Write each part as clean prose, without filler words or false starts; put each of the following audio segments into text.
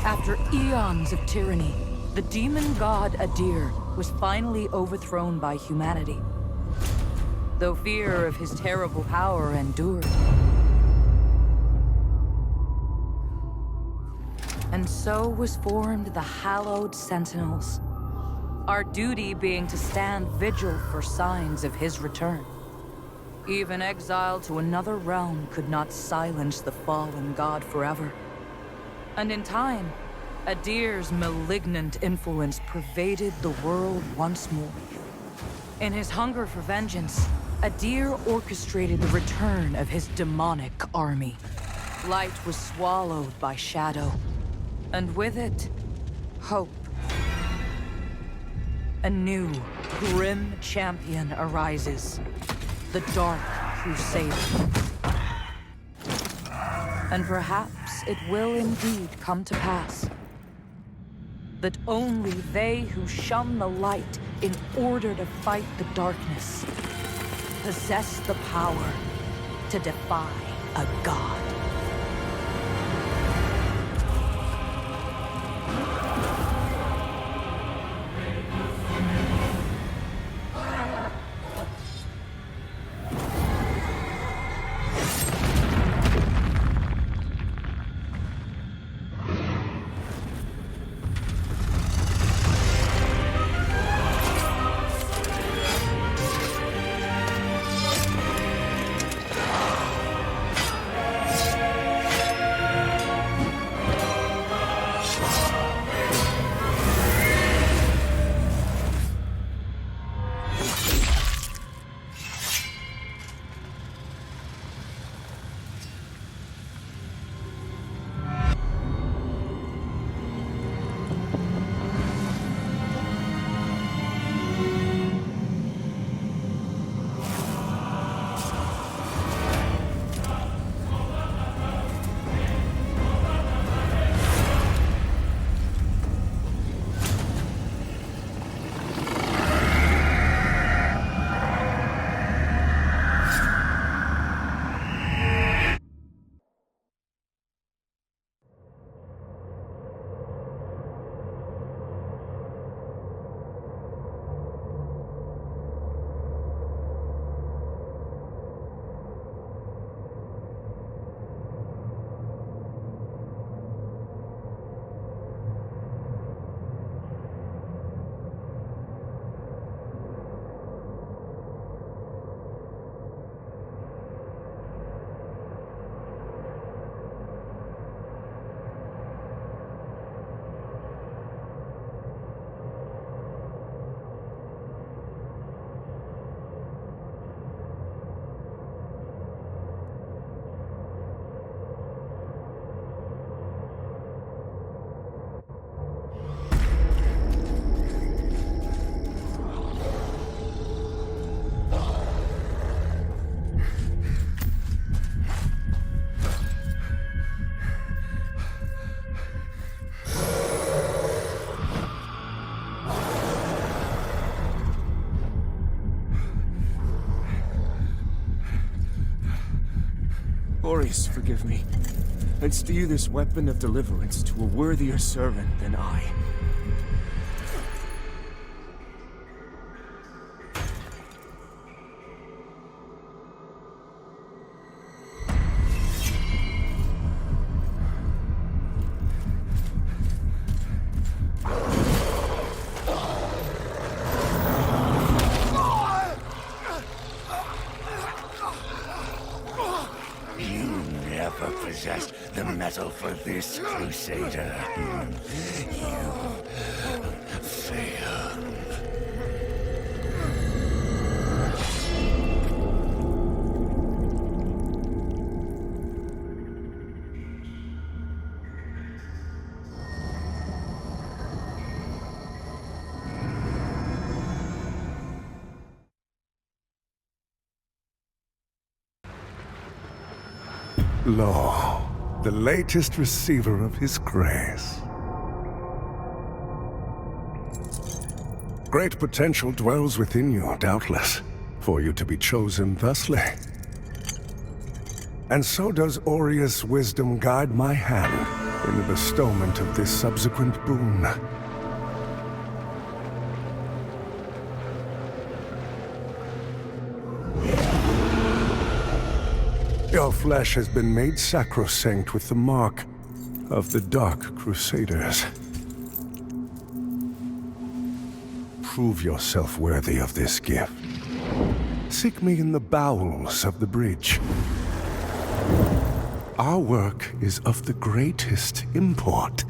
After eons of tyranny, the demon god Adyr was finally overthrown by humanity. Though fear of his terrible power endured. And so was formed the hallowed sentinels. Our duty being to stand vigil for signs of his return. Even exile to another realm could not silence the fallen god forever. And in time, Adyr's malignant influence pervaded the world once more. In his hunger for vengeance, Adyr orchestrated the return of his demonic army. Light was swallowed by shadow, and with it, hope. A new, grim champion arises, the Dark Crusader. And perhaps it will indeed come to pass that only they who shun the light in order to fight the darkness possess the power to defy a god. Glorious, forgive me. And steer this weapon of deliverance to a worthier servant than I. Possessed the metal for this, Crusader. You failed. Lo, the latest receiver of his grace. Great potential dwells within you, doubtless, for you to be chosen thusly. And so does Aureus' wisdom guide my hand in the bestowment of this subsequent boon. Your flesh has been made sacrosanct with the mark of the Dark Crusaders. Prove yourself worthy of this gift. Seek me in the bowels of the bridge. Our work is of the greatest import.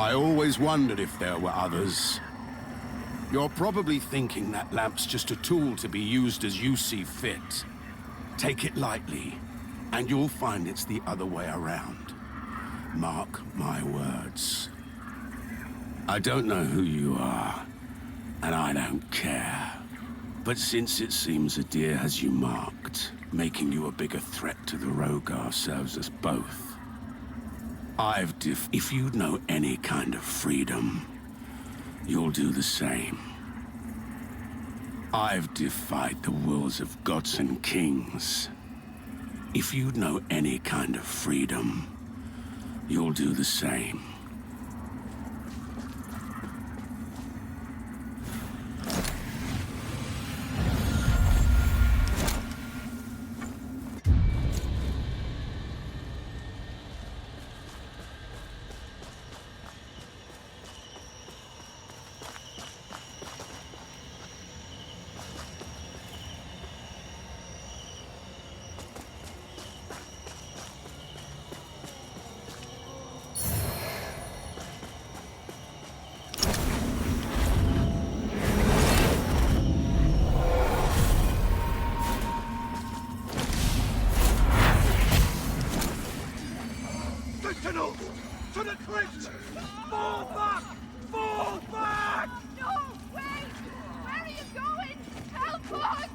I always wondered if there were others. You're probably thinking that lamp's just a tool to be used as you see fit. Take it lightly, and you'll find it's the other way around. Mark my words. I don't know who you are, and I don't care. But since it seems Adyr has you marked, making you a bigger threat to the Rogar serves us both. If you know any kind of freedom, you'll do the same. I've defied the wills of gods and kings. If you know any kind of freedom, you'll do the same. Sentinels! To the cliffs! Fall back! Fall back! No! Wait! Where are you going? Help us!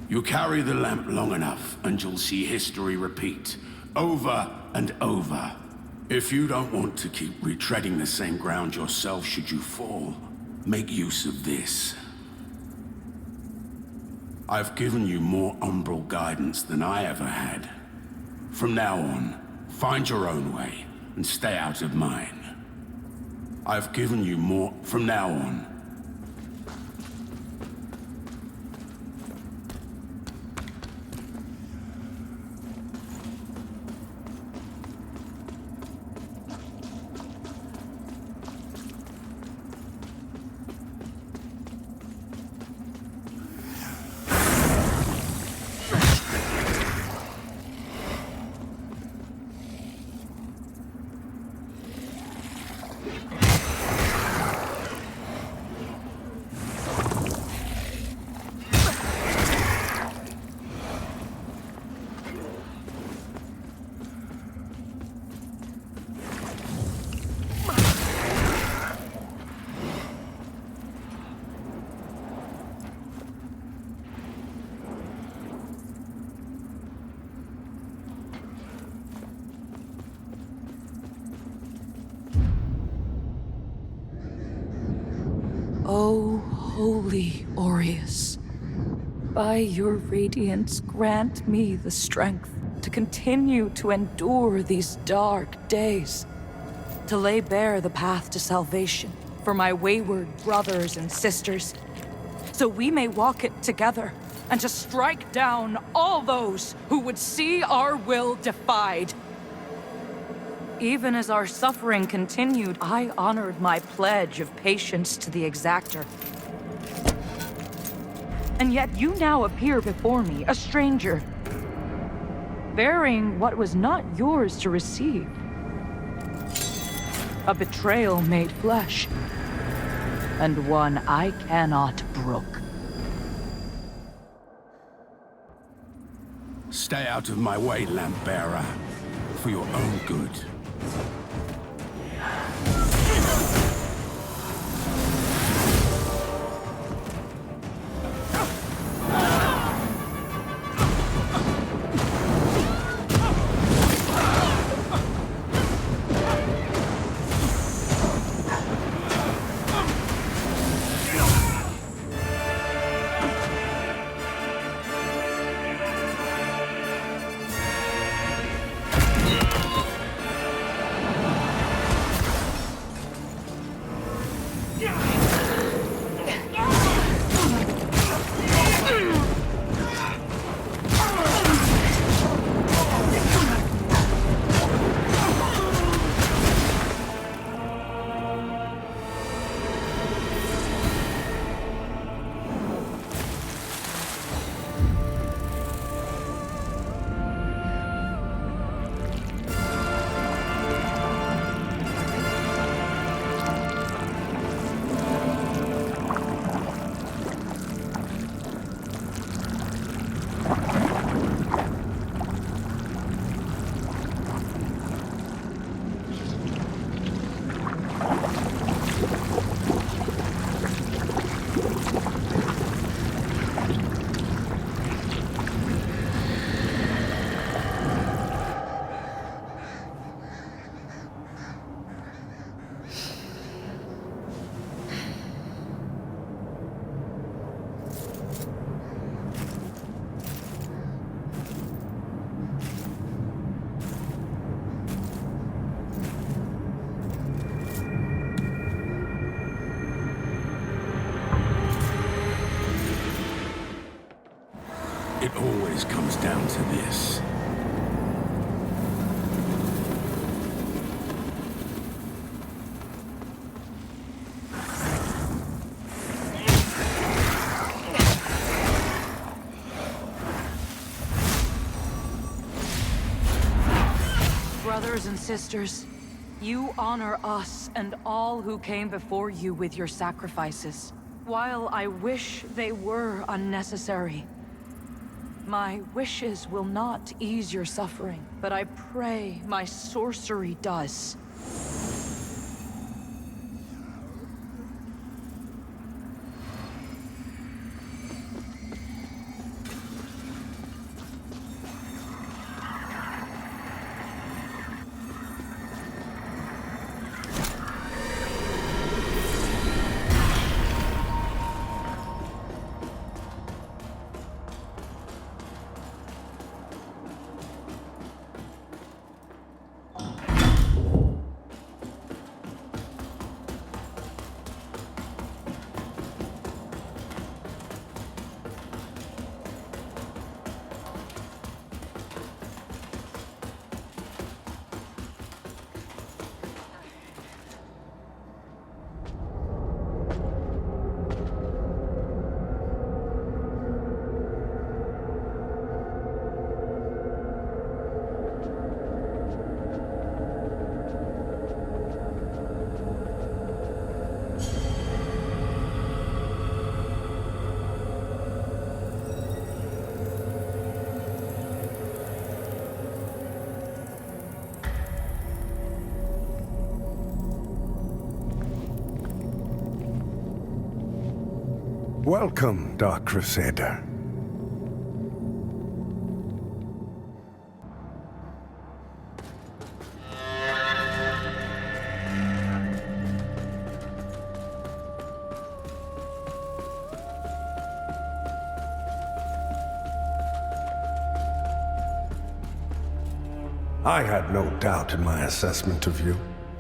You carry the lamp long enough, and you'll see history repeat, over and over. If you don't want to keep retreading the same ground yourself should you fall, make use of this. I've given you more umbral guidance than I ever had. From now on, find your own way, and stay out of mine. I've given you more from now on. O holy Aureus, by your radiance grant me the strength to continue to endure these dark days, to lay bare the path to salvation for my wayward brothers and sisters, so we may walk it together and to strike down all those who would see our will defied. Even as our suffering continued, I honored my pledge of patience to the exactor. And yet you now appear before me, a stranger, bearing what was not yours to receive. A betrayal made flesh, and one I cannot brook. Stay out of my way, lamp bearer, for your own good. It always comes down to this. Brothers and sisters, you honor us and all who came before you with your sacrifices. While I wish they were unnecessary, my wishes will not ease your suffering, but I pray my sorcery does. Welcome, Dark Crusader. I had no doubt in my assessment of you,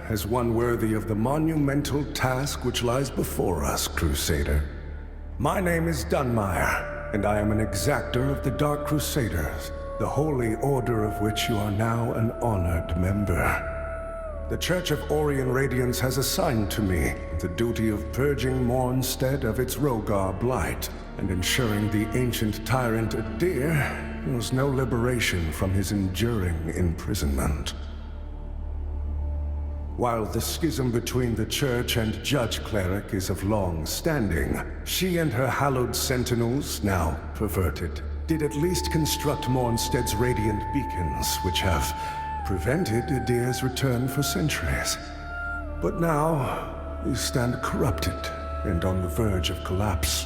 as one worthy of the monumental task which lies before us, Crusader. My name is Dunmire, and I am an exactor of the Dark Crusaders, the holy order of which you are now an honored member. The Church of Orien Radiance has assigned to me the duty of purging Mornstead of its Rogar blight, and ensuring the ancient tyrant Adyr knows no liberation from his enduring imprisonment. While the schism between the Church and Judge Cleric is of long standing, she and her hallowed sentinels, now perverted, did at least construct Mornstead's radiant beacons, which have prevented Adyr's return for centuries. But now, you stand corrupted and on the verge of collapse.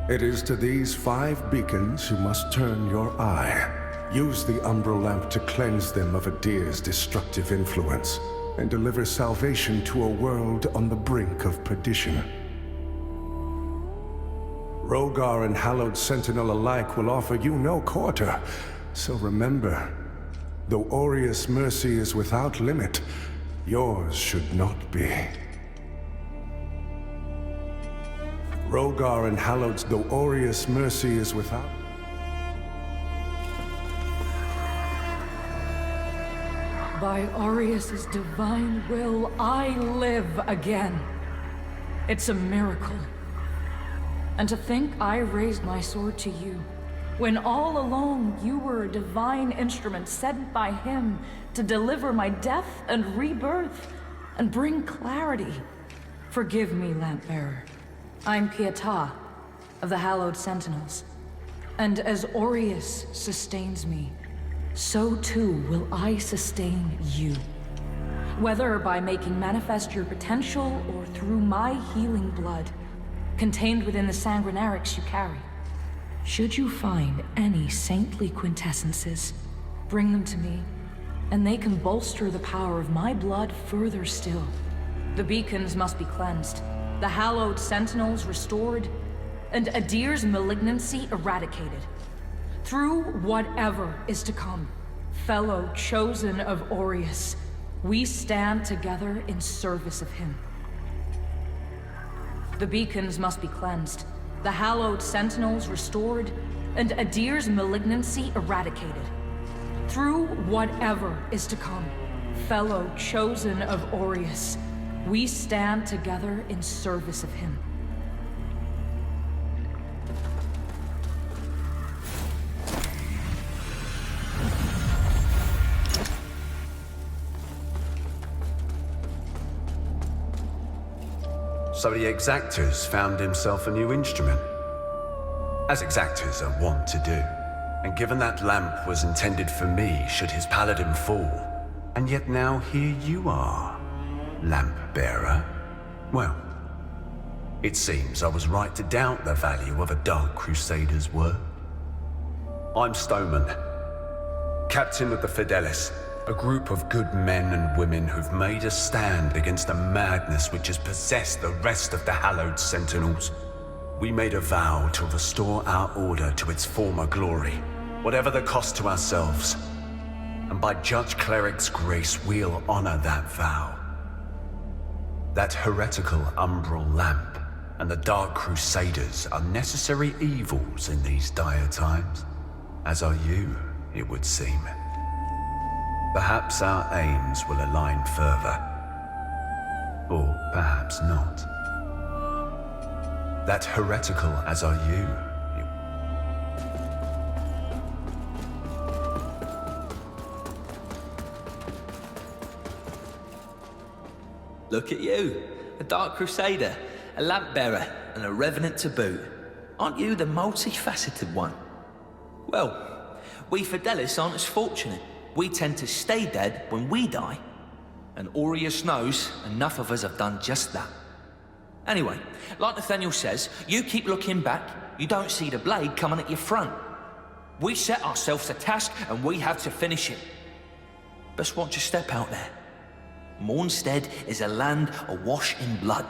It is to these 5 beacons you must turn your eye. Use the Umbral Lamp to cleanse them of Adyr's destructive influence, and deliver salvation to a world on the brink of perdition. Rogar and Hallowed Sentinel alike will offer you no quarter, so remember, though Aureus' mercy is without limit, yours should not be. Rogar and Hallowed's, though Aureus' mercy is without... By Aureus' divine will, I live again. It's a miracle. And to think I raised my sword to you, when all along you were a divine instrument sent by him to deliver my death and rebirth and bring clarity. Forgive me, Lampbearer. I'm Pietà of the Hallowed Sentinels. And as Aureus sustains me, so too will I sustain you. Whether by making manifest your potential or through my healing blood, contained within the sanguinarics you carry. Should you find any saintly quintessences, bring them to me, and they can bolster the power of my blood further still. The beacons must be cleansed, the hallowed sentinels restored, and Adyr's malignancy eradicated. Through whatever is to come, fellow chosen of Aureus, we stand together in service of him. The beacons must be cleansed, the hallowed sentinels restored, and Adyr's malignancy eradicated. Through whatever is to come, fellow chosen of Aureus, we stand together in service of him. So the exactors found himself a new instrument, as exactors are wont to do. And given that lamp was intended for me should his paladin fall, and yet now here you are, lamp bearer. Well, it seems I was right to doubt the value of a Dark Crusader's word. I'm Stoneman, captain of the Fidelis, a group of good men and women who've made a stand against the madness which has possessed the rest of the Hallowed Sentinels. We made a vow to restore our order to its former glory, whatever the cost to ourselves. And by Judge Cleric's grace, we'll honor that vow. That heretical umbral lamp and the Dark Crusaders are necessary evils in these dire times, as are you, it would seem. Perhaps our aims will align further. Or perhaps not. That heretical as are you. Look at you, a Dark Crusader, a lamp bearer, and a revenant to boot. Aren't you the multifaceted one? Well, we Fidelis aren't as fortunate. We tend to stay dead when we die. And Aureus knows enough of us have done just that. Anyway, like Nathaniel says, you keep looking back, you don't see the blade coming at your front. We set ourselves a task and we have to finish it. Best watch your step out there. Mornstead is a land awash in blood,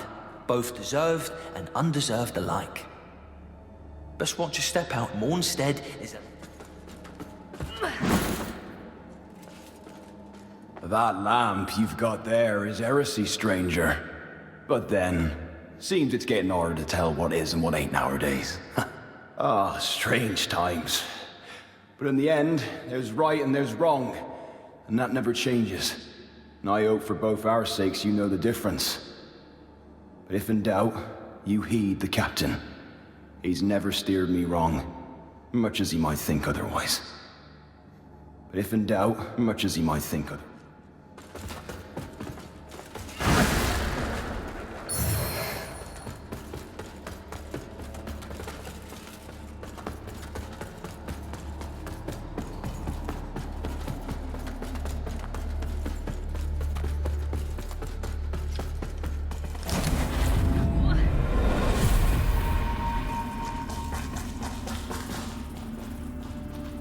both deserved and undeserved alike. Best watch your step out. Mornstead is a... That lamp you've got there is heresy, stranger. But then, seems it's getting harder to tell what is and what ain't nowadays. Ah, strange times. But in the end, there's right and there's wrong, and that never changes. And I hope for both our sakes you know the difference. But if in doubt, you heed the captain. He's never steered me wrong, much as he might think otherwise. But if in doubt, much as he might think otherwise.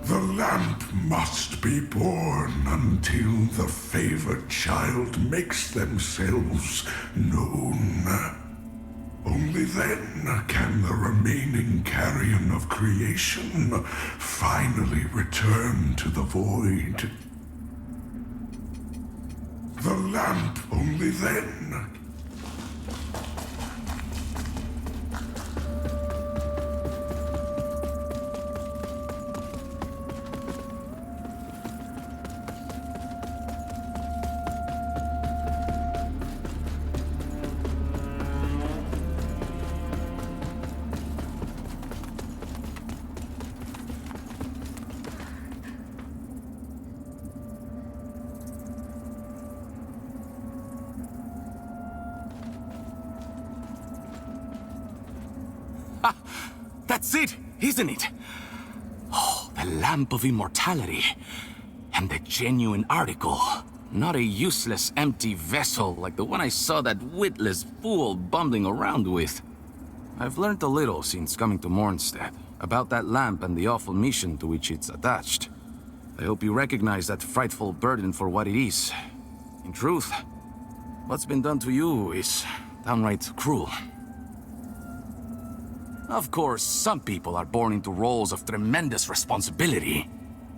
The lamp must be born until the favored child makes themselves known. Only then can the remaining carrion of creation finally return to the void. The lamp only then. That's it, isn't it? Oh, the Lamp of Immortality. And the genuine article. Not a useless, empty vessel like the one I saw that witless fool bumbling around with. I've learned a little since coming to Mornstead about that lamp and the awful mission to which it's attached. I hope you recognize that frightful burden for what it is. In truth, what's been done to you is downright cruel. Of course, some people are born into roles of tremendous responsibility.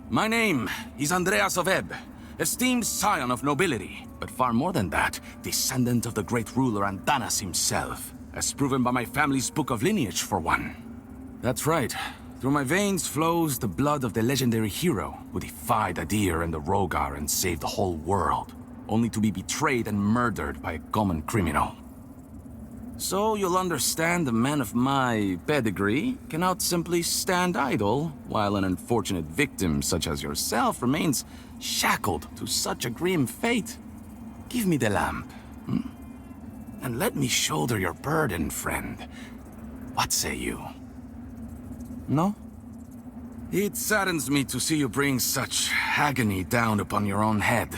My name is Andreas of Ebb, esteemed scion of nobility, but far more than that, descendant of the great ruler Andanas himself, as proven by my family's book of lineage, for one. That's right. Through my veins flows the blood of the legendary hero who defied Adyr and the Rogar and saved the whole world, only to be betrayed and murdered by a common criminal. So you'll understand a man of my pedigree cannot simply stand idle while an unfortunate victim such as yourself remains shackled to such a grim fate. Give me the lamp, and let me shoulder your burden, friend. What say you? No? It saddens me to see you bring such agony down upon your own head.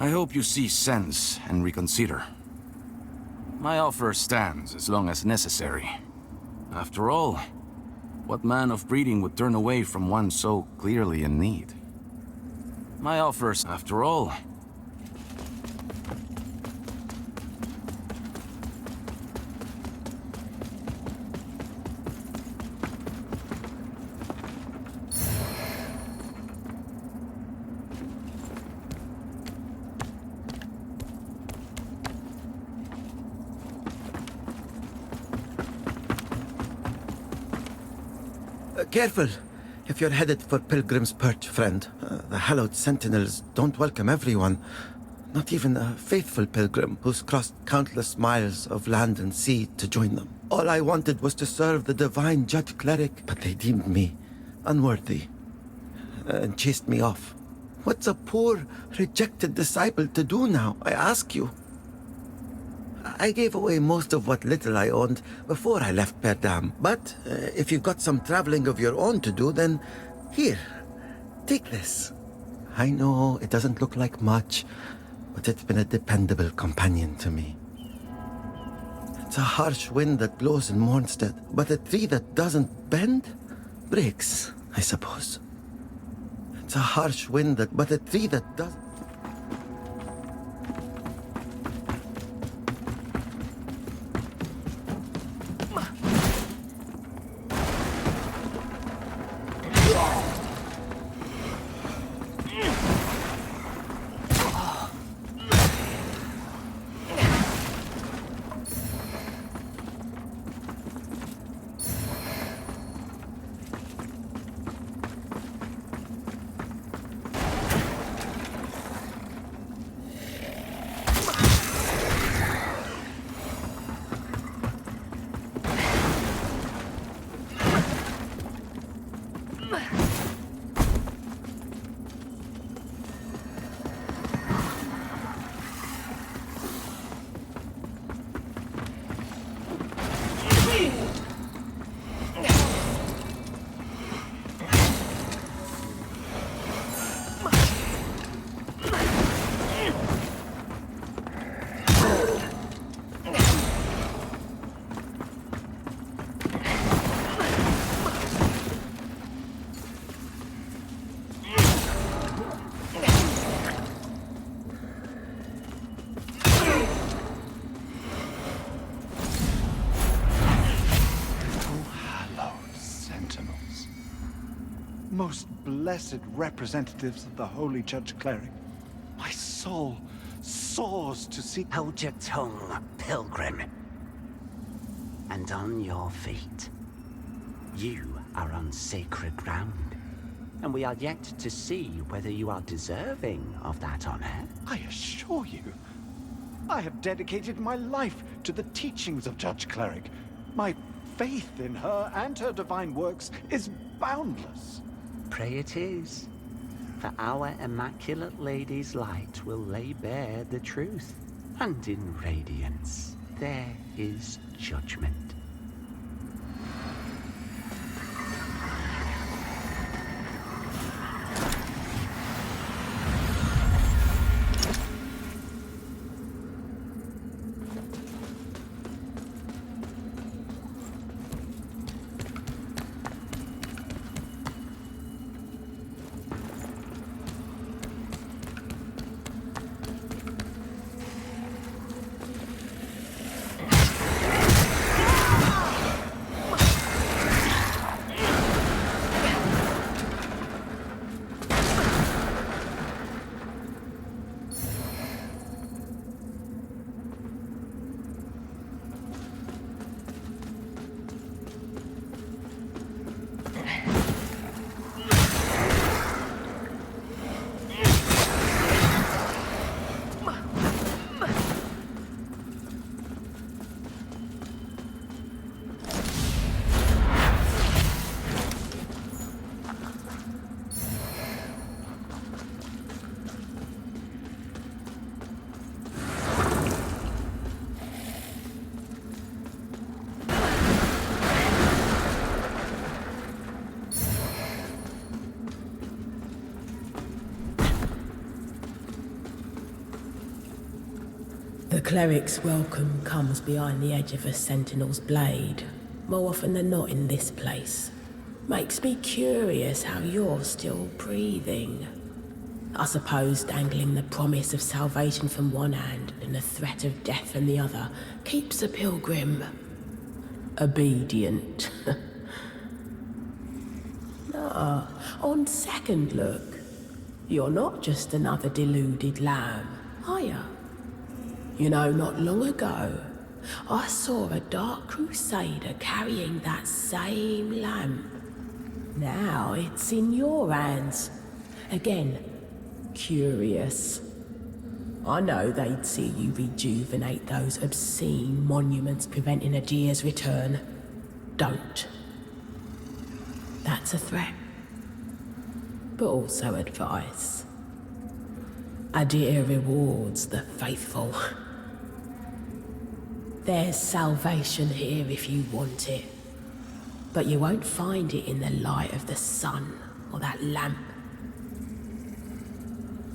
I hope you see sense and reconsider. My offer stands as long as necessary. After all, what man of breeding would turn away from one so clearly in need? My offers, after all... Careful, if you're headed for Pilgrim's Perch, friend. The hallowed sentinels don't welcome everyone. Not even a faithful pilgrim who's crossed countless miles of land and sea to join them. All I wanted was to serve the divine judge cleric, but they deemed me unworthy and chased me off. What's a poor, rejected disciple to do now, I ask you? I gave away most of what little I owned before I left Perdam. But if you've got some traveling of your own to do, then here, take this. I know it doesn't look like much, but it's been a dependable companion to me. It's a harsh wind that blows in Mornstead, but a tree that doesn't bend breaks, I suppose. It's a harsh wind but a tree that doesn't... Most blessed representatives of the Holy Judge Cleric, my soul soars to see... Hold your tongue, pilgrim. And on your feet. You are on sacred ground, and we are yet to see whether you are deserving of that honor. I assure you, I have dedicated my life to the teachings of Judge Cleric. My faith in her and her divine works is boundless. Pray it is, for our Immaculate Lady's light will lay bare the truth, and in radiance there is judgment. The cleric's welcome comes behind the edge of a sentinel's blade, more often than not in this place. Makes me curious how you're still breathing. I suppose dangling the promise of salvation from one hand and the threat of death from the other keeps a pilgrim obedient. No, on second look, you're not just another deluded lamb, are you? You know, not long ago, I saw a dark crusader carrying that same lamp. Now it's in your hands. Again, curious. I know they'd see you rejuvenate those obscene monuments preventing Adyr's return. Don't. That's a threat. But also advice. Adyr rewards the faithful. There's salvation here if you want it. But you won't find it in the light of the sun or that lamp.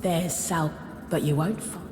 But you won't find...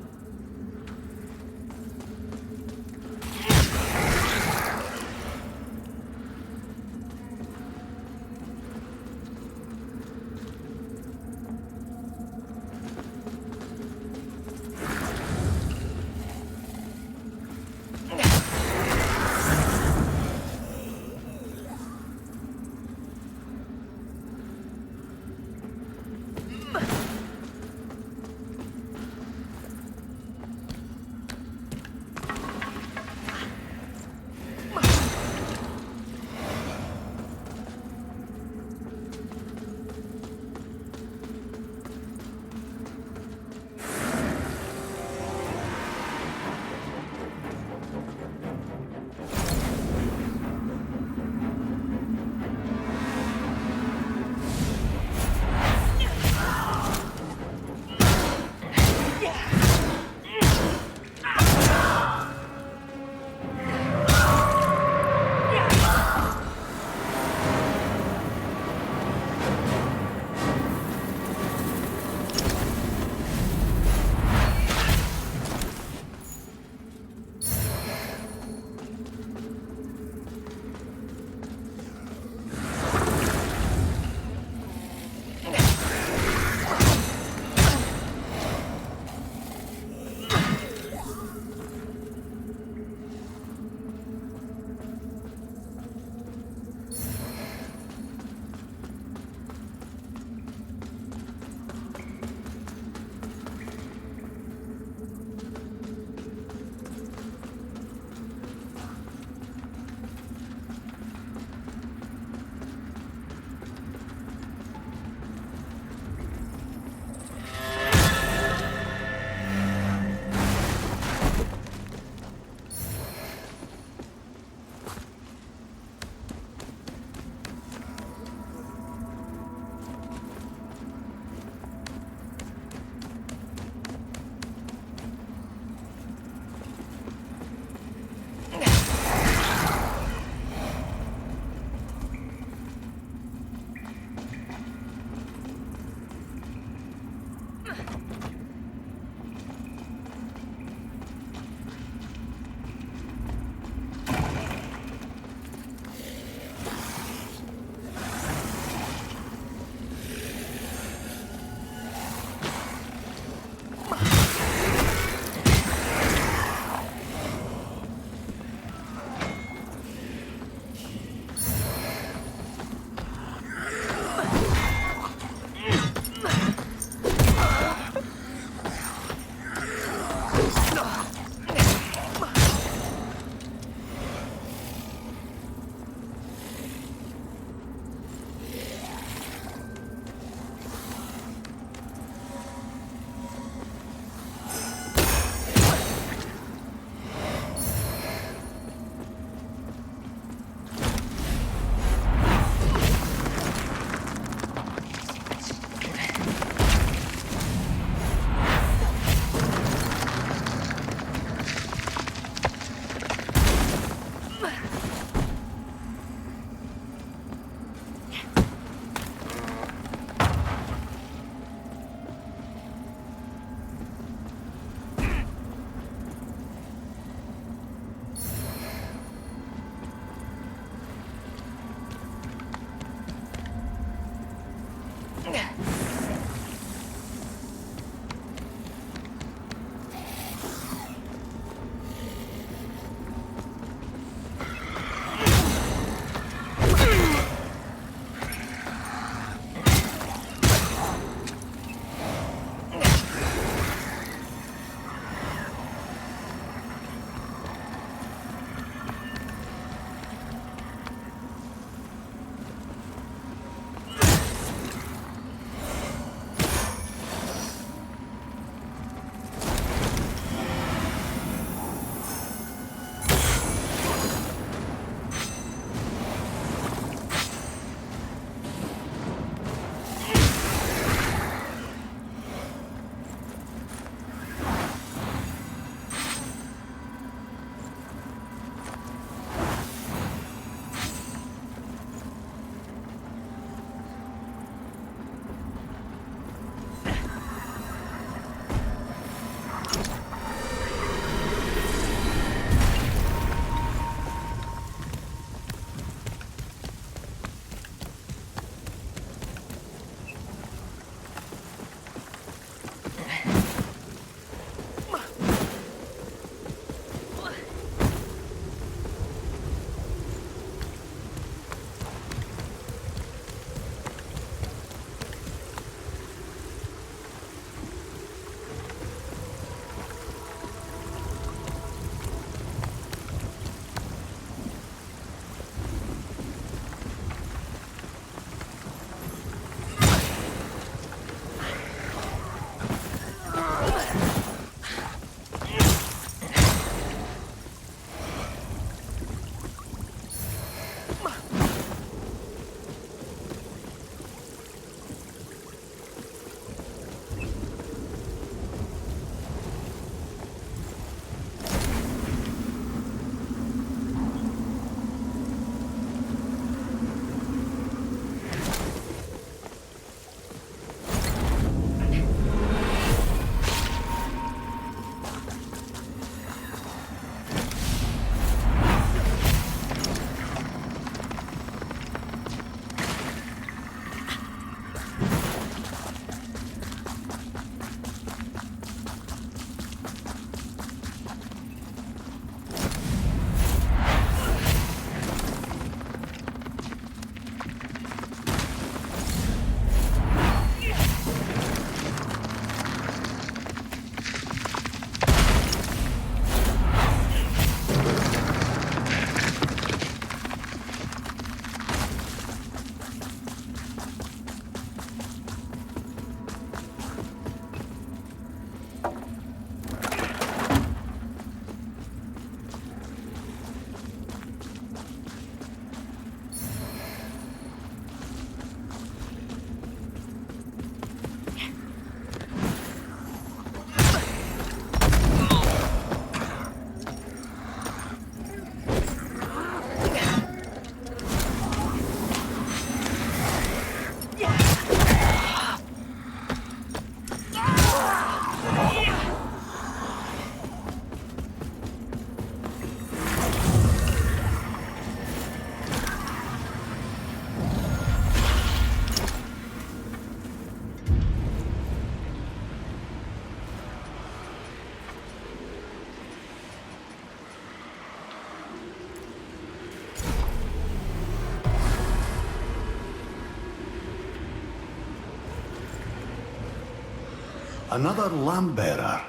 Another lamp bearer.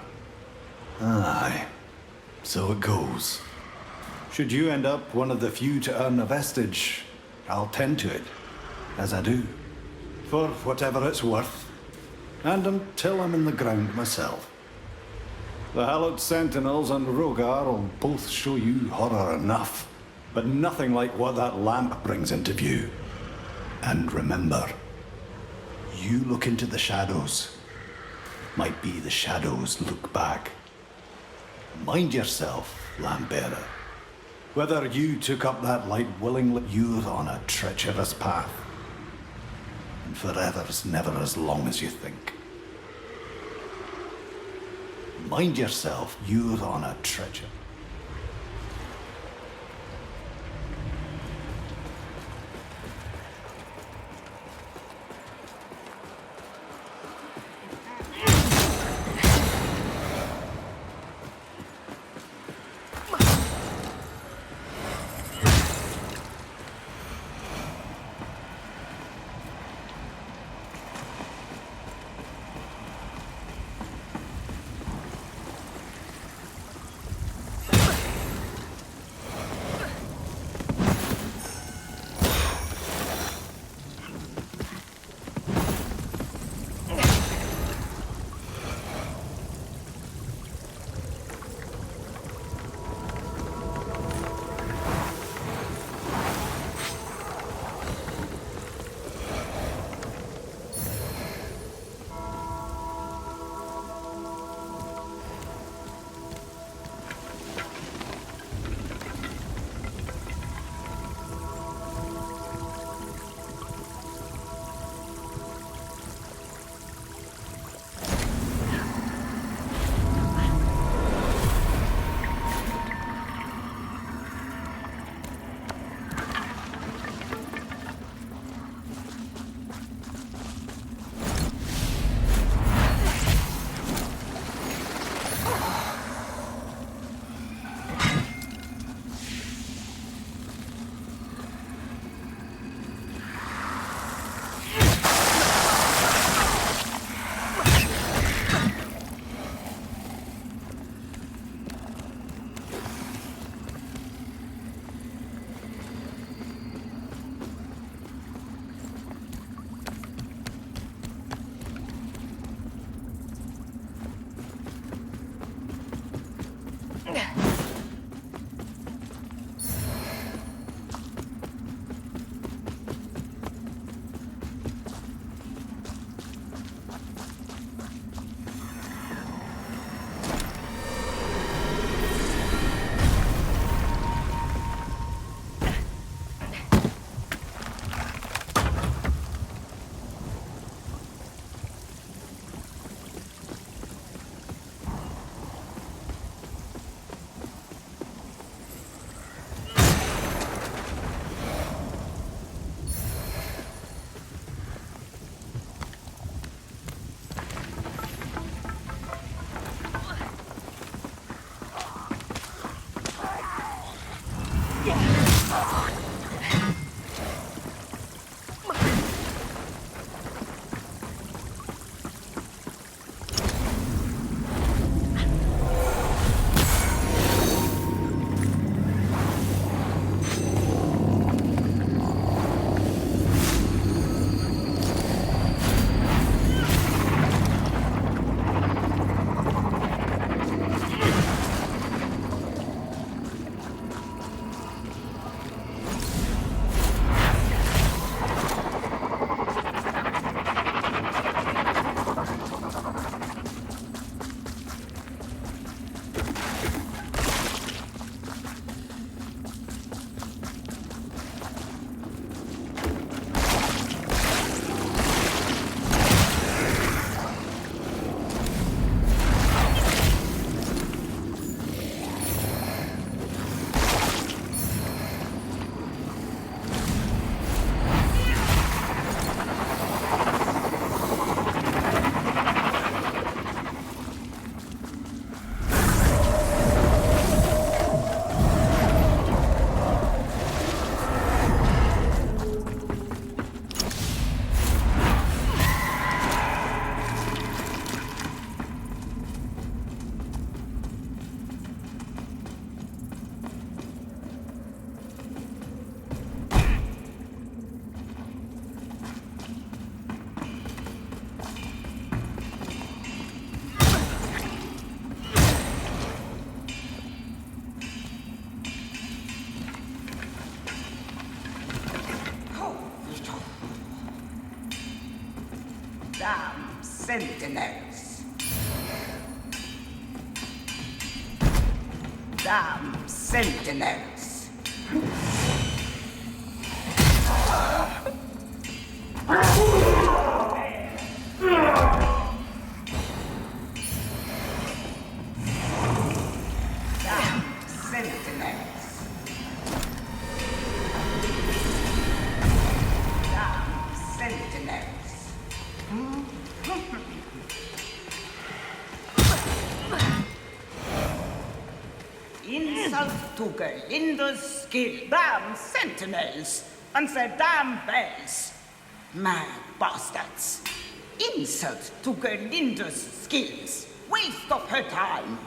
Aye. So it goes. Should you end up one of the few to earn a vestige, I'll tend to it, as I do, for whatever it's worth, and until I'm in the ground myself. The Hallowed Sentinels and Rogar will both show you horror enough, but nothing like what that lamp brings into view. And remember, you look into the shadows, might be the shadows look back. Mind yourself, lamp bearer. Whether you took up that light willingly, you're on a treacherous path. And forever's never as long as you think. Mind yourself, you're on a treacherous... sentinels. Damn sentinels. Insult to Gerlinda's skill. Damn sentinels and their damn bells. Mad bastards. Insult to Gerlinda's skills. Waste of her time.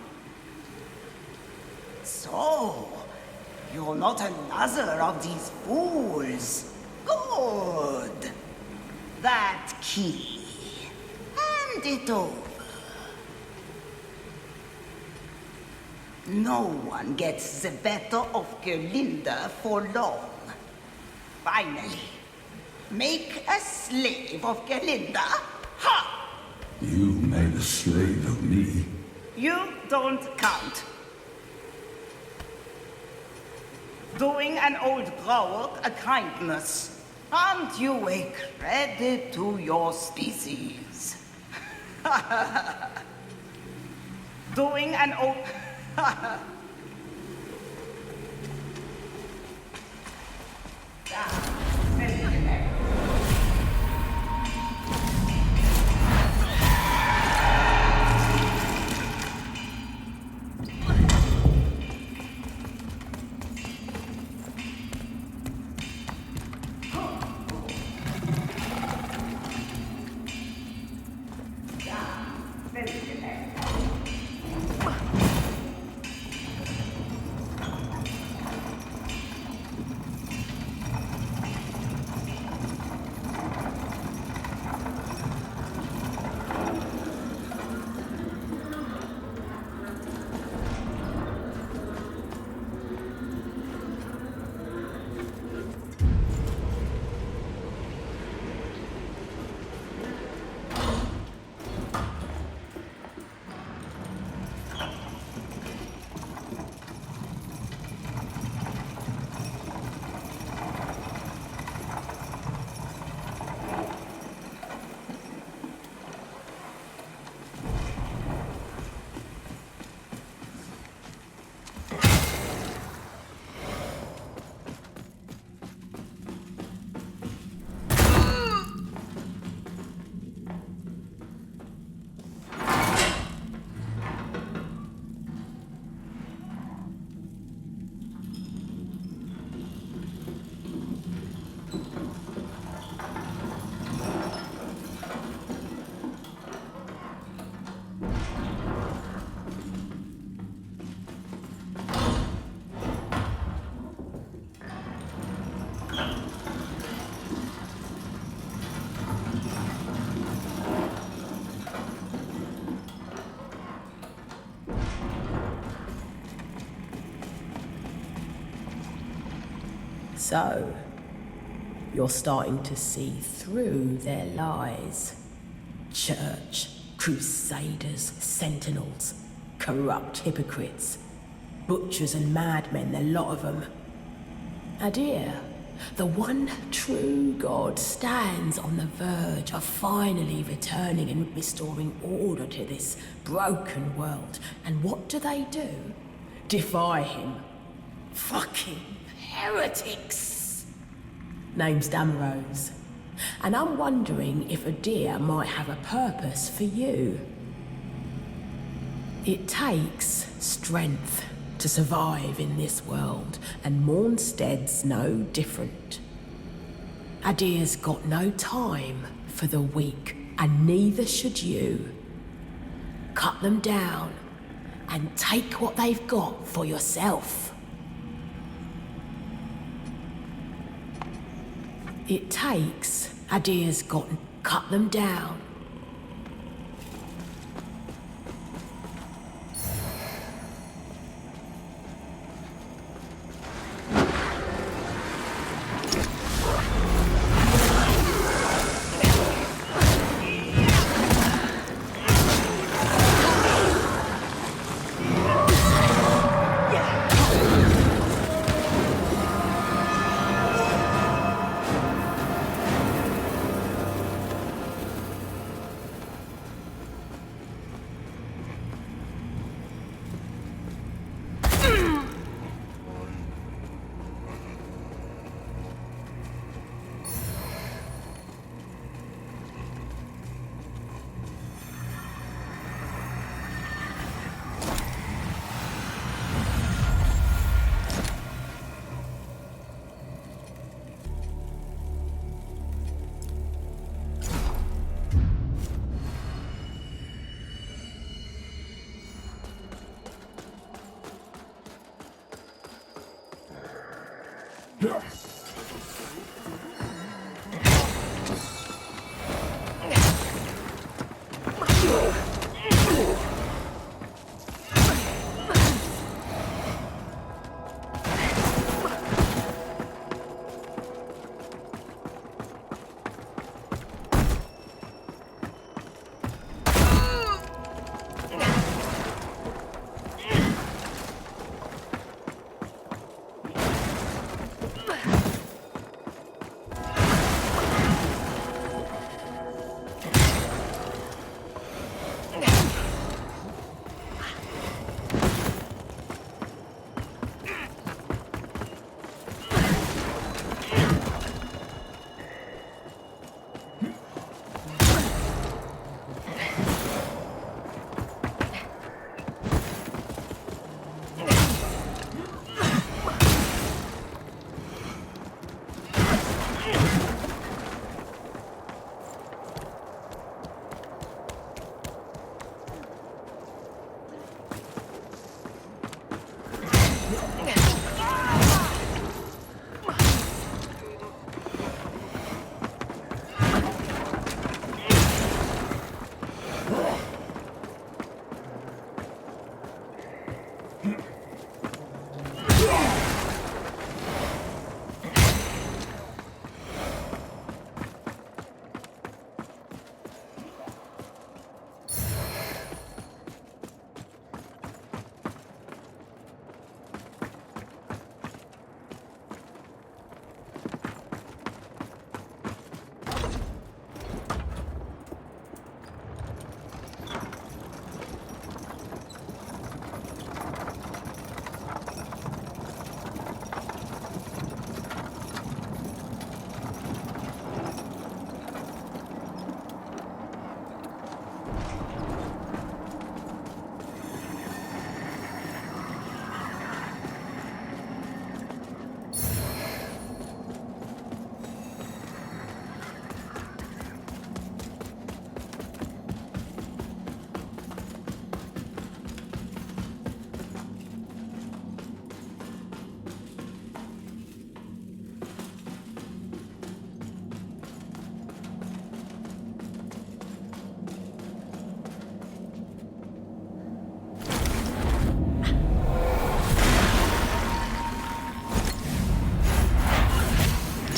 So, you're not another of these fools. Good. That key. Hand it over. No one gets the better of Gerlinda for long. Finally, make a slave of Gerlinda. Ha! You made a slave of me. You don't count. Doing an old Broward a kindness. Aren't you a credit to your species? Doing an old... So, you're starting to see through their lies. Church, crusaders, sentinels, corrupt hypocrites, butchers and madmen, the lot of them. Adyr, the one true God, stands on the verge of finally returning and restoring order to this broken world. And what do? Defy him. Fucking heretics. Name's Damaros. And I'm wondering if Adyr might have a purpose for you. It takes strength to survive in this world, and Mornstead's no different. Adyr's got no time for the weak, and neither should you. Cut them down, and take what they've got for yourself. It takes. Adyr's got. Cut them down.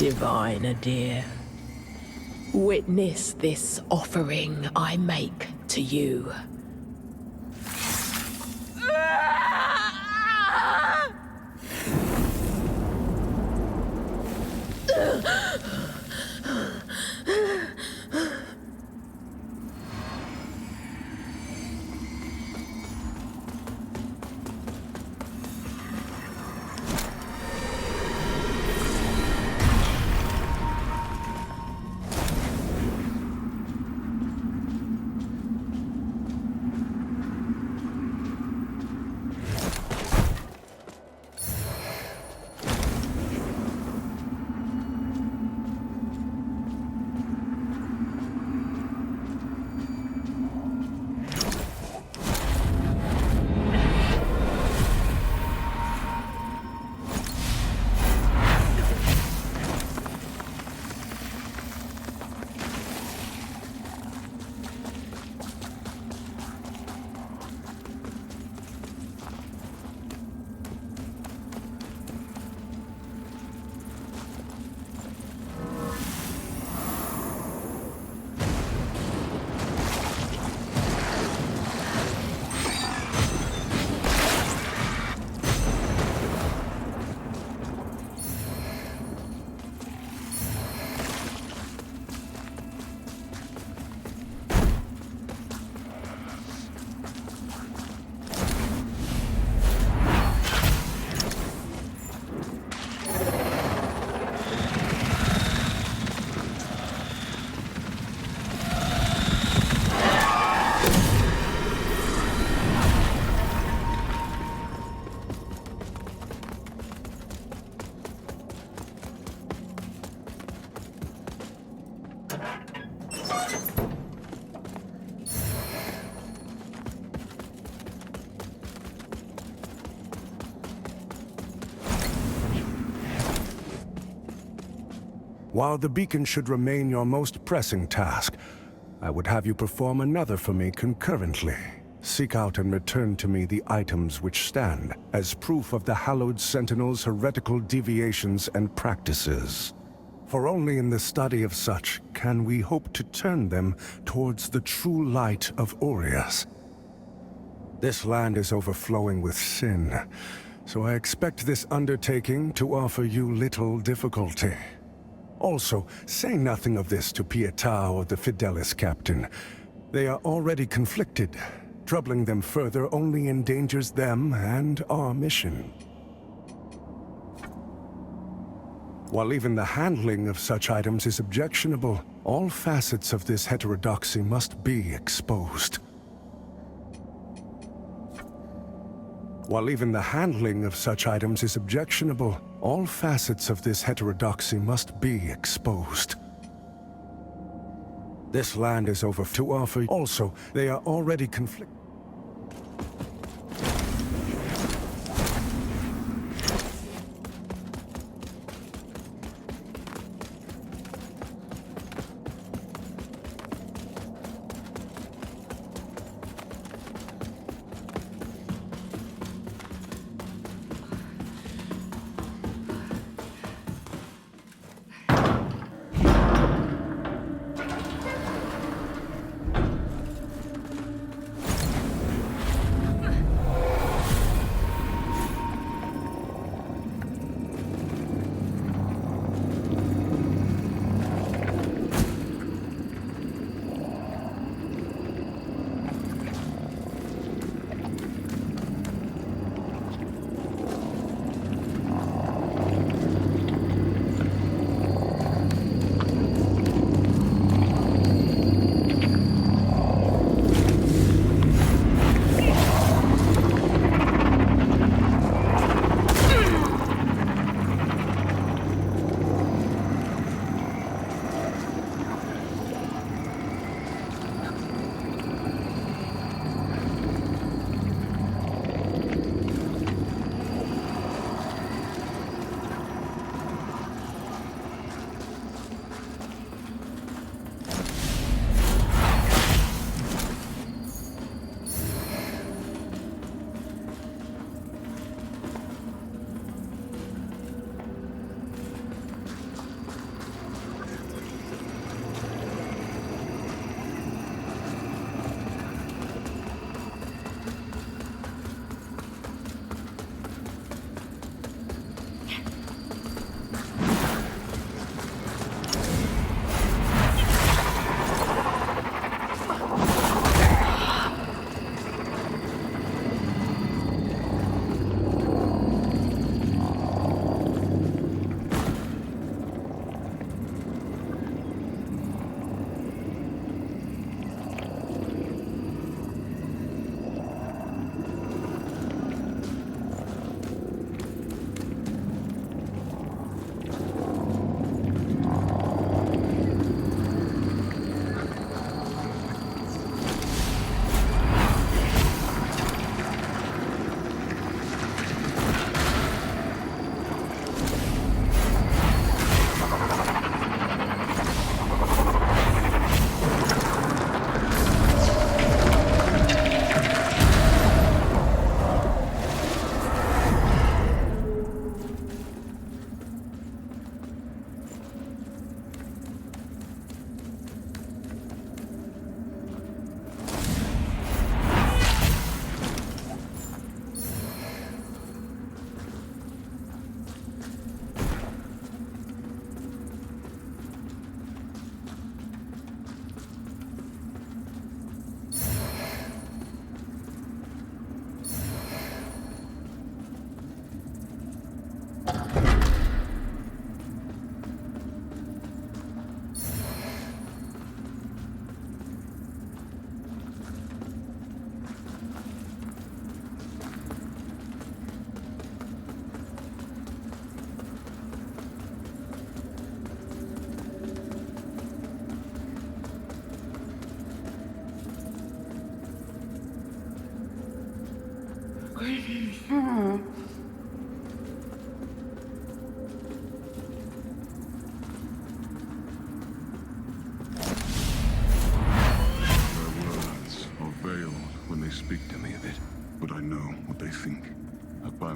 Divine Adyr, witness this offering I make to you. While the beacon should remain your most pressing task, I would have you perform another for me concurrently. Seek out and return to me the items which stand as proof of the Hallowed Sentinel's heretical deviations and practices. For only in the study of such can we hope to turn them towards the true light of Aureus. This land is overflowing with sin, so I expect this undertaking to offer you little difficulty. Also, say nothing of this to Pietà or the Fidelis captain. They are already conflicted. Troubling them further only endangers them and our mission. While even the handling of such items is objectionable, all facets of this heterodoxy must be exposed. While even the handling of such items is objectionable, all facets of this heterodoxy must be exposed. This land is over to offer. Also, they are already conflicted.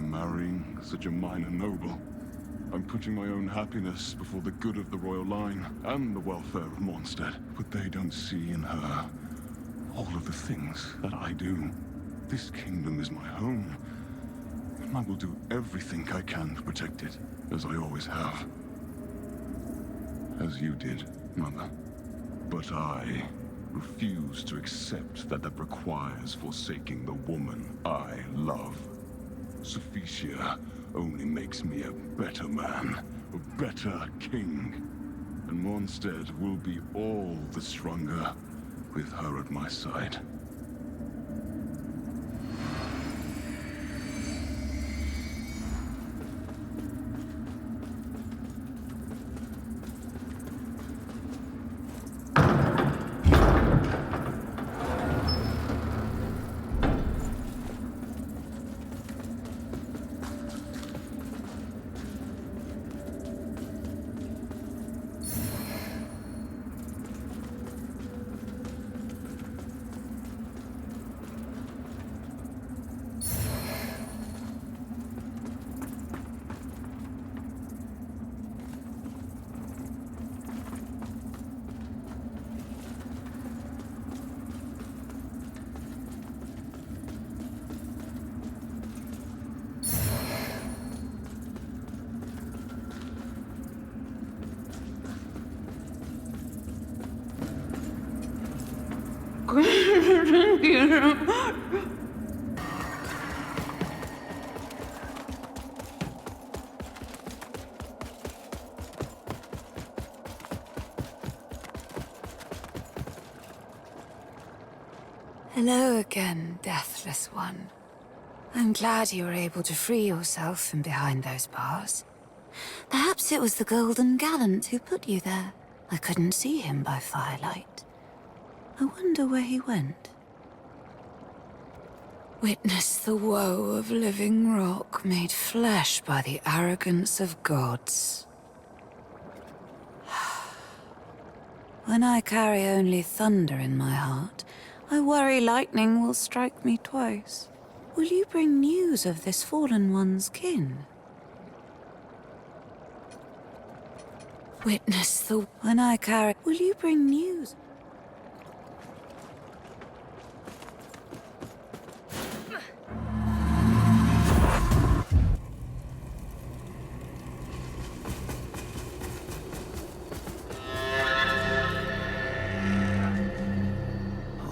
I'm marrying such a minor noble. I'm putting my own happiness before the good of the royal line and the welfare of Mornstead. But they don't see in her all of the things that I do. This kingdom is my home, and I will do everything I can to protect it, as I always have. As you did, Mother. But I refuse to accept that requires forsaking the woman I love. Sophicia only makes me a better man, a better king. And Mornstead will be all the stronger with her at my side. Hello again, deathless one. I'm glad you were able to free yourself from behind those bars. Perhaps it was the Golden Gallant who put you there. I couldn't see him by firelight. I wonder where he went. Witness the woe of living rock made flesh by the arrogance of gods. When I carry only thunder in my heart, I worry lightning will strike me twice. Will you bring news of this fallen one's kin? Witness the... When I carry... Will you bring news?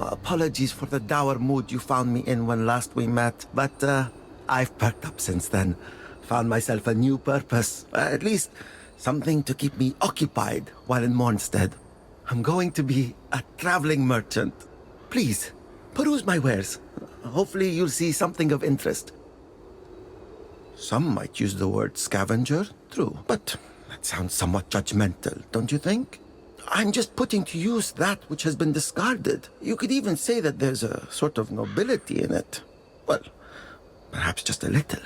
Apologies for the dour mood you found me in when last we met, but I've perked up since then. Found myself a new purpose, at least something to keep me occupied while in Mornstead. I'm going to be a traveling merchant. Please, peruse my wares. Hopefully you'll see something of interest. Some might use the word scavenger, true, but that sounds somewhat judgmental, don't you think? I'm just putting to use that which has been discarded. You could even say that there's a sort of nobility in it. Well, perhaps just a little.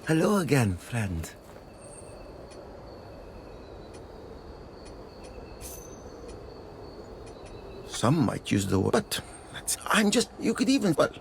Hello again, friend. Some might use the word, but you could even, well...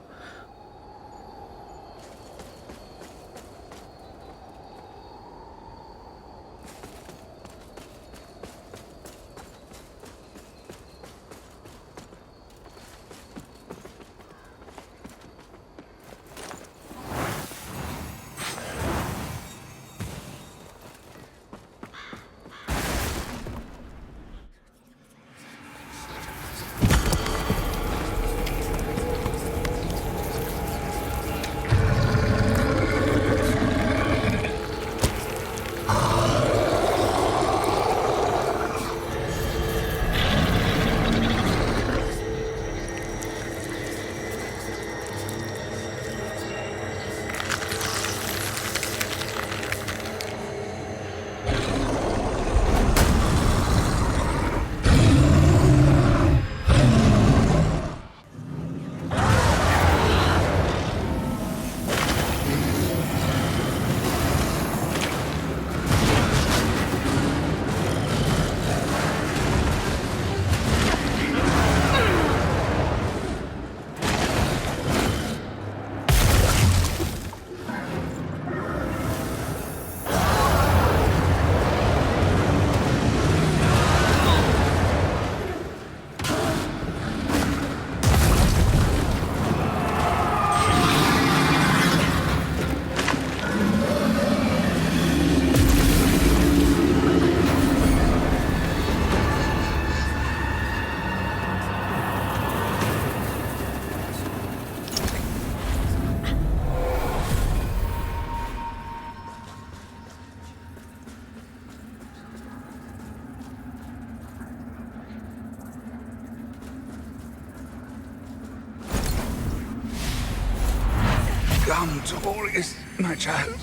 notorious, my child.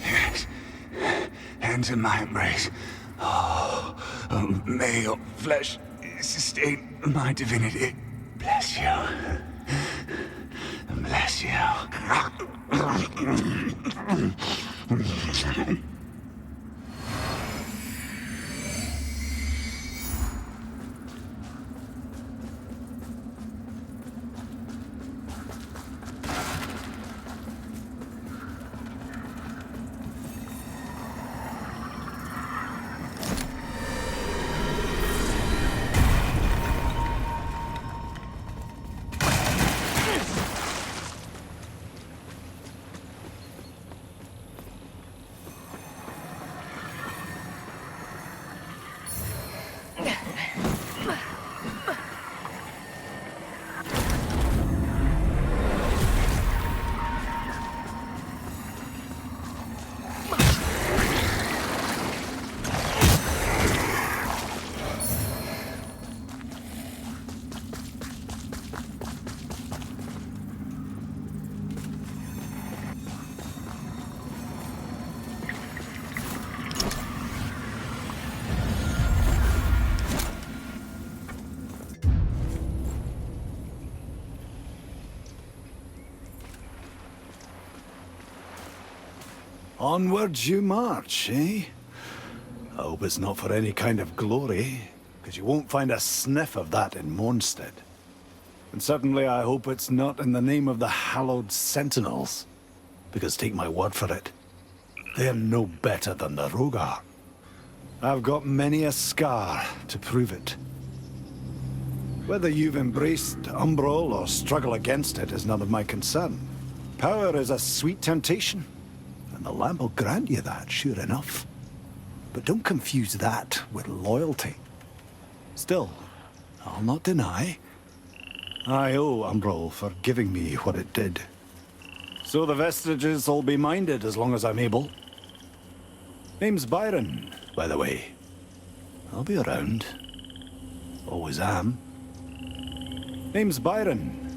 Yes. Enter my embrace. Oh, may your flesh sustain my divinity. Bless you. Bless you. Onwards you march, eh? I hope it's not for any kind of glory, because you won't find a sniff of that in Mondstadt. And certainly I hope it's not in the name of the hallowed sentinels, because take my word for it, they're no better than the Rogar. I've got many a scar to prove it. Whether you've embraced Umbral or struggle against it is none of my concern. Power is a sweet temptation, and the lamp will grant you that, sure enough. But don't confuse that with loyalty. Still, I'll not deny, I owe Umbral for giving me what it did. So the vestiges will be minded as long as I'm able. Name's Byron, by the way. I'll be around. Always am. Name's Byron.